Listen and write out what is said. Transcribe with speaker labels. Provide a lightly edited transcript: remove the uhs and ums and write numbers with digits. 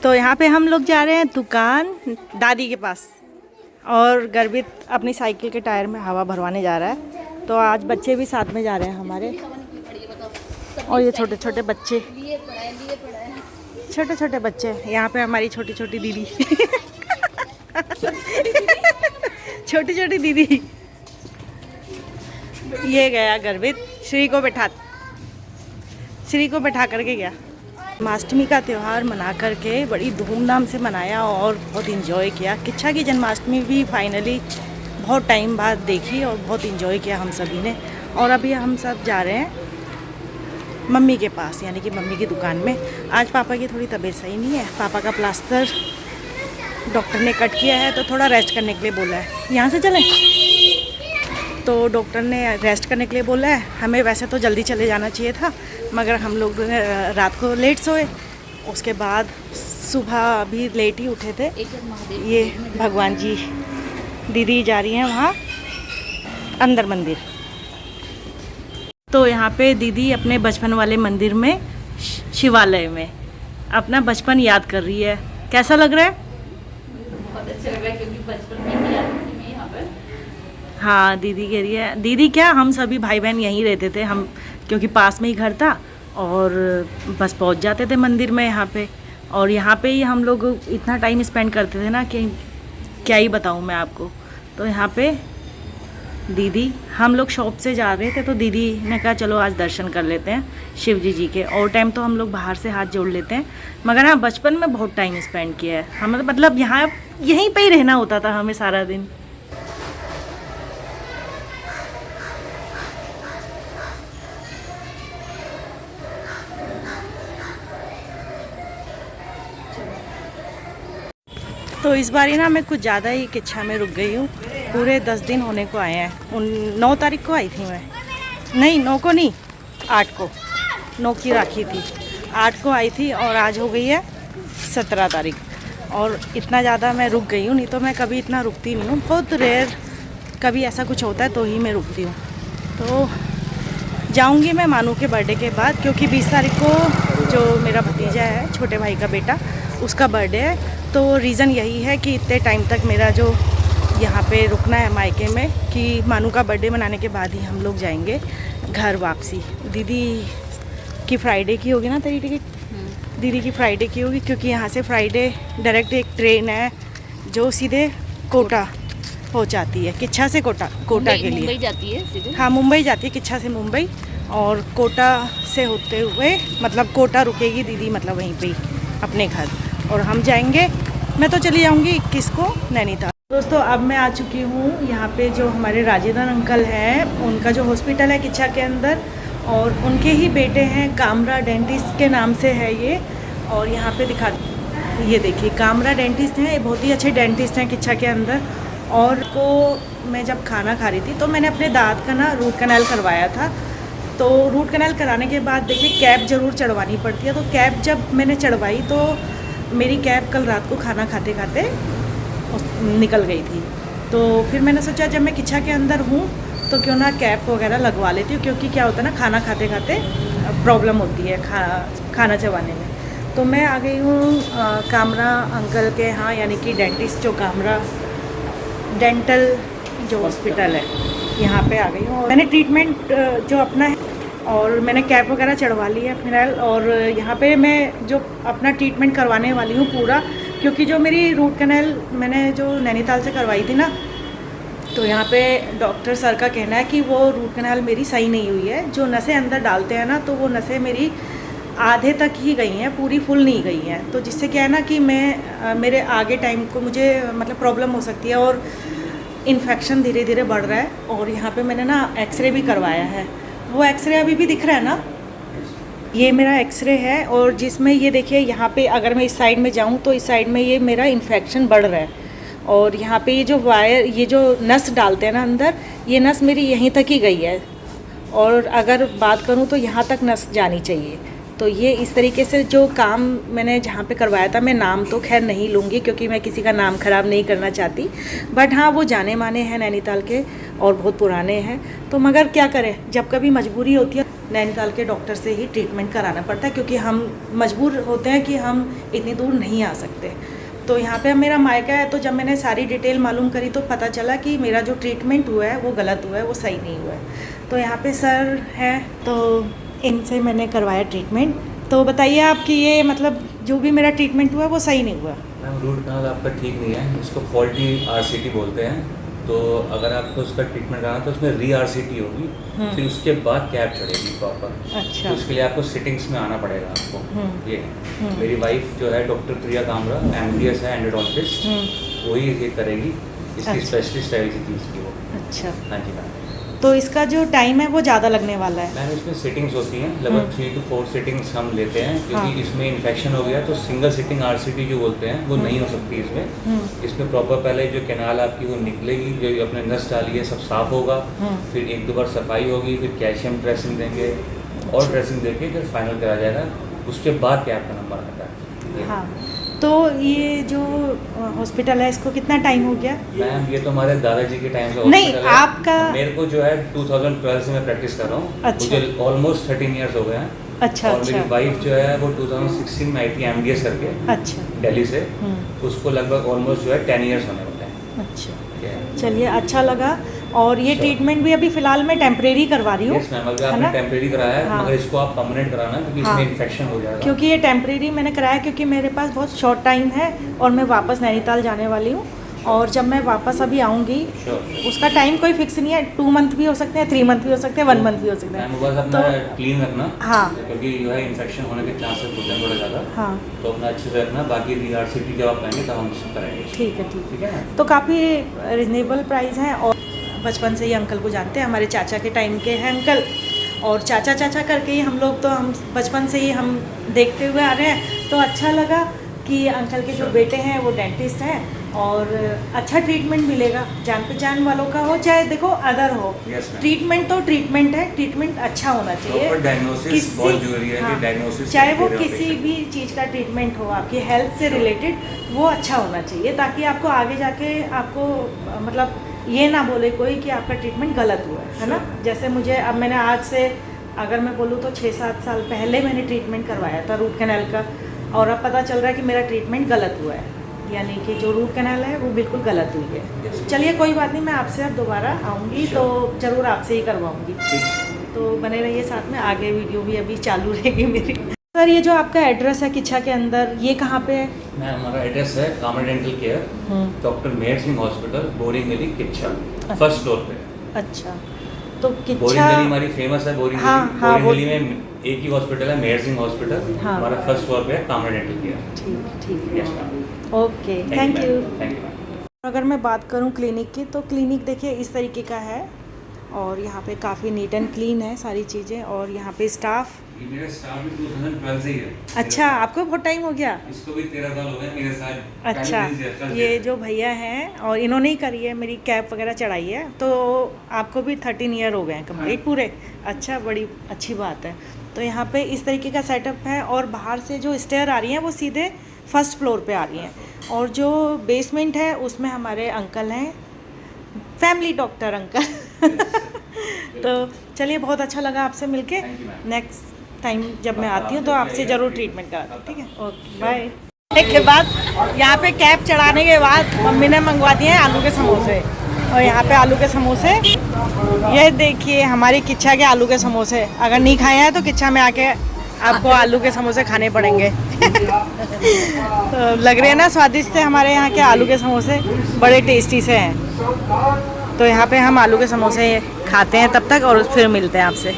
Speaker 1: तो यहाँ पे हम लोग जा रहे हैं दुकान दादी के पास, और गर्भित अपनी साइकिल के टायर में हवा भरवाने जा रहा है। तो आज बच्चे भी साथ में जा रहे हैं हमारे, और ये छोटे छोटे बच्चे, छोटे छोटे बच्चे। यहाँ पे हमारी छोटी छोटी दीदी छोटी छोटी दीदी। ये गया गर्भित, श्री को बैठा करके गया। जन्माष्टमी का त्यौहार मना करके बड़ी धूमधाम से मनाया और बहुत इन्जॉय किया। किच्छा की जन्माष्टमी भी फाइनली बहुत टाइम बाद देखी और बहुत इन्जॉय किया हम सभी ने। और अभी हम सब जा रहे हैं मम्मी के पास, यानी कि मम्मी की दुकान में। आज पापा की थोड़ी तबीयत सही नहीं है, पापा का प्लास्टर डॉक्टर ने कट किया है तो थोड़ा रेस्ट करने के लिए बोला है। यहाँ से चलें, तो डॉक्टर ने रेस्ट करने के लिए बोला है। हमें वैसे तो जल्दी चले जाना चाहिए था, मगर हम लोग रात को लेट सोए, उसके बाद सुबह अभी लेट ही उठे थे। ये भगवान जी, दीदी जा रही हैं वहाँ अंदर मंदिर। तो यहाँ पे दीदी अपने बचपन वाले मंदिर में, शिवालय में अपना बचपन याद कर रही है। कैसा लग रहा है?
Speaker 2: बहुत अच्छा लग रहा है, क्योंकि बचपन में ही याद थी मैं यहाँ पर।
Speaker 1: हाँ, दीदी कह रही है। दीदी क्या, हम सभी भाई बहन यहीं रहते थे हम, क्योंकि पास में ही घर था और बस पहुँच जाते थे मंदिर में यहाँ पे। और यहाँ पे ही हम लोग इतना टाइम स्पेंड करते थे ना कि क्या ही बताऊँ मैं आपको। तो यहाँ पे दीदी, हम लोग शॉप से जा रहे थे तो दीदी ने कहा चलो आज दर्शन कर लेते हैं शिव जी के। और टाइम तो हम लोग बाहर से हाथ जोड़ लेते हैं, मगर हाँ बचपन में बहुत टाइम स्पेंड किया है हमें, मतलब यहाँ यहीं पे ही रहना होता था हमें सारा दिन। तो इस बारी ना मैं कुछ ज़्यादा ही किच्छा में रुक गई हूँ। पूरे 10 दिन होने को आए हैं। 9 तारीख को आई थी मैं, नहीं 9 को नहीं, 8 को, 9 की राखी थी, 8 को आई थी और आज हो गई है 17 तारीख। और इतना ज़्यादा मैं रुक गई हूँ, नहीं तो मैं कभी इतना रुकती नहीं हूँ। बहुत रेयर कभी ऐसा कुछ होता है तो ही मैं रुकती हूँ। तो जाऊँगी मैं मानू के बर्थडे के बाद, क्योंकि 20 तारीख को जो मेरा भतीजा है, छोटे भाई का बेटा, उसका बर्थडे है। तो रीज़न यही है कि इतने टाइम तक मेरा जो यहाँ पे रुकना है मायके में, कि मानू का बर्थडे मनाने के बाद ही हम लोग जाएंगे घर वापसी। दीदी की फ्राइडे की होगी ना तेरी टिकट? दीदी की फ्राइडे की होगी, क्योंकि यहाँ से फ्राइडे डायरेक्ट एक ट्रेन है जो सीधे कोटा पहुँचाती है, किच्छा से कोटा के लिए
Speaker 2: मुंबई जाती है सीधे।
Speaker 1: हाँ, मुंबई जाती है, किच्छा से मुंबई, और कोटा से होते हुए मतलब कोटा रुकेगी दीदी, मतलब वहीं पे ही अपने घर, और हम जाएंगे। मैं तो चली जाऊंगी 21 को नैनीताल। दोस्तों, अब मैं आ चुकी हूँ यहाँ पे, जो हमारे राजेंद्र अंकल हैं, उनका जो हॉस्पिटल है किच्छा के अंदर, और उनके ही बेटे हैं, कामरा डेंटिस्ट के नाम से है ये। और यहाँ पे दिखा, ये देखिए कामरा डेंटिस्ट हैं, ये बहुत ही अच्छे डेंटिस्ट हैं किच्छा के अंदर। और को मैं जब खाना खा रही थी तो मैंने अपने दांत का ना रूट कैनाल करवाया था। तो रूट कैनाल कराने के बाद देखिए कैप ज़रूर चढ़वानी पड़ती है। तो कैप जब मैंने चढ़वाई तो मेरी कैप कल रात को खाना खाते खाते निकल गई थी। तो फिर मैंने सोचा जब मैं किच्छा के अंदर हूँ तो क्यों ना कैप वगैरह लगवा लेती हूँ, क्योंकि क्या होता है ना, खाना खाते खाते प्रॉब्लम होती है खाना चबाने में। तो मैं आ गई हूँ कामरा अंकल के यहाँ, यानी कि डेंटिस्ट जो कामरा डेंटल जो हॉस्पिटल है, यहाँ पे आ गई हूँ। मैंने ट्रीटमेंट जो अपना है, और मैंने कैप वगैरह चढ़वा ली है फिलहाल। और यहाँ पे मैं जो अपना ट्रीटमेंट करवाने वाली हूँ पूरा, क्योंकि जो मेरी रूट कैनाल मैंने जो नैनीताल से करवाई थी ना, तो यहाँ पे डॉक्टर सर का कहना है कि वो रूट कैनाल मेरी सही नहीं हुई है। जो नसें अंदर डालते हैं ना, तो वो नसें मेरी आधे तक ही गई हैं, पूरी फुल नहीं गई हैं। तो जिससे क्या है ना कि मैं मेरे आगे टाइम को मुझे मतलब प्रॉब्लम हो सकती है, और इन्फेक्शन धीरे धीरे बढ़ रहा है। और यहाँ पे मैंने ना एक्सरे भी करवाया है, वो एक्सरे अभी भी दिख रहा है ना, ये मेरा एक्सरे है। और जिसमें ये देखिए यहाँ पे अगर मैं इस साइड में जाऊँ तो इस साइड में ये मेरा इन्फेक्शन बढ़ रहा है। और यहाँ पे ये जो वायर, ये जो नस डालते हैं ना अंदर, ये नस मेरी यहीं तक ही गई है। और अगर बात करूँ तो यहाँ तक नस जानी चाहिए। तो ये इस तरीके से जो काम मैंने जहाँ पे करवाया था, मैं नाम तो खैर नहीं लूँगी क्योंकि मैं किसी का नाम ख़राब नहीं करना चाहती, बट हाँ वो जाने माने हैं नैनीताल के और बहुत पुराने हैं। तो मगर क्या करें, जब कभी मजबूरी होती है नैनीताल के डॉक्टर से ही ट्रीटमेंट कराना पड़ता है, क्योंकि हम मजबूर होते हैं कि हम इतनी दूर नहीं आ सकते। तो यहाँ पे मेरा मायका है, तो जब मैंने सारी डिटेल मालूम करी तो पता चला कि मेरा जो ट्रीटमेंट हुआ है वो गलत हुआ है, वो सही नहीं हुआ है। तो यहाँ पे सर हैं, तो इनसे मैंने करवाया ट्रीटमेंट। तो बताइए आप कि ये मतलब जो भी मेरा ट्रीटमेंट हुआ वो सही नहीं हुआ।
Speaker 3: मैम रूट कनाल आपका ठीक नहीं है, इसको फॉल्टी RCT बोलते हैं। तो अगर आपको उसका ट्रीटमेंट कराना तो उसमें RCT होगी, फिर उसके बाद कैप चढ़ेगी प्रॉपर।
Speaker 1: अच्छा।
Speaker 3: तो उसके लिए आपको सिटिंग्स में आना पड़ेगा आपको। ये मेरी वाइफ जो है डॉक्टर प्रिया कामरा, MDS है, एंडोडोंटिस्ट, वही ये करेगी, इसकी
Speaker 1: अच्छा।
Speaker 3: स्पेशलिस्ट है इसी चीज़ की वो।
Speaker 1: अच्छा,
Speaker 3: हाँ जी मैम।
Speaker 1: तो इसका जो टाइम है वो ज़्यादा लगने वाला है।
Speaker 3: मैम इसमें सिटिंग्स होती हैं, लगभग 3 to 4 सिटिंग्स हम लेते हैं, क्योंकि
Speaker 1: हाँ।
Speaker 3: इसमें इन्फेक्शन हो गया तो सिंगल सिटिंग RCT जो बोलते हैं वो नहीं हो सकती इसमें। इसमें प्रॉपर पहले जो कैनाल आपकी वो निकलेगी, जो अपने नस डाली है सब साफ होगा, फिर 1-2 बार सफाई होगी, फिर कैल्शियम ड्रेसिंग देंगे और ड्रेसिंग देके फिर फाइनल करा जाएगा। उसके बाद कैप का नंबर आता है।
Speaker 1: हाँ, तो ये जो हॉस्पिटल है इसको कितना टाइम हो गया?
Speaker 3: मैम ये तो हमारे दादाजी के टाइम से
Speaker 1: नहीं,
Speaker 3: हॉस्पिटल है।
Speaker 1: आपका?
Speaker 3: मेरे को जो है 2012 से मैं प्रैक्टिस कर रहा हूँ।
Speaker 1: अच्छा।
Speaker 3: मुझे ऑलमोस्ट 13 ईयर्स हो गए हैं।
Speaker 1: अच्छा।
Speaker 3: और मेरी
Speaker 1: अच्छा।
Speaker 3: वाइफ जो है वो 2016 में आई थी MDS करके
Speaker 1: अच्छा।
Speaker 3: दिल्ली से। तो उसको लगभग ऑलमोस्ट जो है 10 ईयर्स होने वाले हैं।
Speaker 1: अच्छा,
Speaker 3: Yeah.
Speaker 1: चलिए अच्छा लगा। और ये ट्रीटमेंट भी अभी फ़िलहाल मैं टेम्परेरी करवा रही हूँ।
Speaker 3: Yes, मैम अगर
Speaker 1: है
Speaker 3: आपने
Speaker 1: ना?
Speaker 3: टेम्परेरी कराया है,
Speaker 1: हाँ।
Speaker 3: मगर इसको आप परमानेंट कराना, क्योंकि
Speaker 1: हाँ।
Speaker 3: इसमें इन्फेक्शन हो जाएगा।
Speaker 1: क्योंकि ये टेम्परेरी मैंने कराया, क्योंकि मेरे पास बहुत शॉर्ट टाइम है और मैं वापस नैनीताल जाने वाली हूँ। और जब मैं वापस अभी आऊँगी
Speaker 3: Sure.
Speaker 1: उसका टाइम कोई फिक्स नहीं है, 2 मंथ भी हो सकते हैं, 3 मंथ भी हो सकते हैं, 1 मंथ भी हो सकते
Speaker 3: मैम
Speaker 1: हैं।
Speaker 3: बस अपना
Speaker 1: तो
Speaker 3: क्लीन रखना।
Speaker 1: हाँ।
Speaker 3: क्योंकि जो है इन्फेक्शन होने के चांसेस होते हैं थोड़ा ज़्यादा।
Speaker 1: हाँ,
Speaker 3: तो अपना अच्छे से रखना, बाकी RCT जब आप आएंगे तब हम कराएंगे।
Speaker 1: ठीक है, ठीक है।
Speaker 3: ठीक है ना?
Speaker 1: तो काफ़ी रिजनेबल प्राइस है। और बचपन से ही अंकल को जानते हैं, हमारे चाचा के टाइम के हैं अंकल। और चाचा चाचा करके ही हम लोग, तो हम बचपन से ही हम देखते हुए आ रहे हैं। तो अच्छा लगा कि अंकल के जो बेटे हैं वो डेंटिस्ट हैं और अच्छा ट्रीटमेंट मिलेगा, जान पहचान वालों का हो चाहे देखो अदर हो।
Speaker 3: Yes, ma'am.
Speaker 1: ट्रीटमेंट तो ट्रीटमेंट है, ट्रीटमेंट अच्छा होना चाहिए।
Speaker 3: Proper diagnosis बहुत जरूरी है कि diagnosis
Speaker 1: चाहे वो
Speaker 3: दे रहे हो
Speaker 1: किसी
Speaker 3: patient।
Speaker 1: भी चीज़ का ट्रीटमेंट हो, आपकी हेल्थ से रिलेटेड, वो अच्छा होना चाहिए, ताकि आपको आगे जाके आपको मतलब ये ना बोले कोई कि आपका ट्रीटमेंट गलत हुआ है ना। जैसे मुझे अब मैंने आज से अगर मैं बोलूँ तो 6-7 साल पहले मैंने ट्रीटमेंट करवाया था रूट कैनाल का, और अब पता चल रहा है कि मेरा ट्रीटमेंट गलत हुआ है, यानी कि जो रूट कैनाल है वो बिल्कुल गलत हुई है। चलिए कोई बात नहीं, मैं आपसे अब दोबारा आऊँगी तो ज़रूर आपसे ही करवाऊँगी। तो बने रहिए साथ में, आगे वीडियो भी अभी चालू रहेगी मेरी। सर ये जो आपका एड्रेस है किच्छा के अंदर, ये कहाँ पे है?
Speaker 3: मैम हमारा एड्रेस है कामरा डेंटल केयर, डॉक्टर मेहर सिंह हॉस्पिटल, बोरिंग गली, किच्छा, फर्स्ट फ्लोर पे।
Speaker 1: अच्छा, तो
Speaker 3: बोरिंग
Speaker 1: किच्छा।
Speaker 3: गली हमारी फेमस है। बोरिंग
Speaker 1: हाँ,
Speaker 3: गली,
Speaker 1: हाँ,
Speaker 3: बोरिंग
Speaker 1: वो-
Speaker 3: गली में एक ही हॉस्पिटल है, मेहर सिंह हॉस्पिटल।
Speaker 1: हाँ।
Speaker 3: हमारा फर्स्ट फ्लोर पे है कामरा डेंटल केयर।
Speaker 1: ठीक
Speaker 3: यस
Speaker 1: है,
Speaker 3: ma'am.
Speaker 1: Okay, thank you.
Speaker 3: Thank you ma'am.
Speaker 1: अगर मैं बात करूं क्लिनिक की, तो क्लिनिक देखिए इस तरीके का है और यहाँ पे काफ़ी नीट एंड क्लीन है सारी चीज़ें। और यहाँ पे स्टाफ,
Speaker 3: ये मेरा स्टाफ भी 2012 से ही है।
Speaker 1: अच्छा आपको बहुत टाइम हो गया।
Speaker 3: इसको भी 13 साल हो गए मेरे साथ।
Speaker 1: अच्छा, ये जो भैया हैं और इन्होंने ही करी है मेरी कैप वगैरह चढ़ाई है, तो आपको भी 13 ईयर हो गए हैं कंप्लीट पूरे। अच्छा, बड़ी अच्छी बात है। तो यहाँ पे इस तरीके का सेटअप है और बाहर से जो स्टेयर आ रही हैं वो सीधे फर्स्ट फ्लोर पे आ रही हैं। और जो बेसमेंट है उसमें हमारे अंकल हैं, फैमिली डॉक्टर अंकल। तो चलिए, बहुत अच्छा लगा आपसे मिलके।
Speaker 3: Thank you, ma'am.
Speaker 1: Next time जब मैं आती हूँ तो आपसे ज़रूर ट्रीटमेंट कराती हूँ, ठीक है? Okay, bye. एक के बाद यहाँ पे कैप चढ़ाने के बाद मम्मी ने मंगवा दिए हैं आलू के समोसे। और यहाँ पे आलू के समोसे, ये देखिए हमारी किच्छा के आलू के समोसे। अगर नहीं खाए हैं तो किच्छा में आके आपको आलू के समोसे खाने पड़ेंगे। तो लग रहे हैं ना स्वादिष्ट से हमारे यहाँ के आलू के समोसे, बड़े टेस्टी से हैं। तो यहाँ पे हम आलू के समोसे खाते हैं तब तक और फिर मिलते हैं आपसे।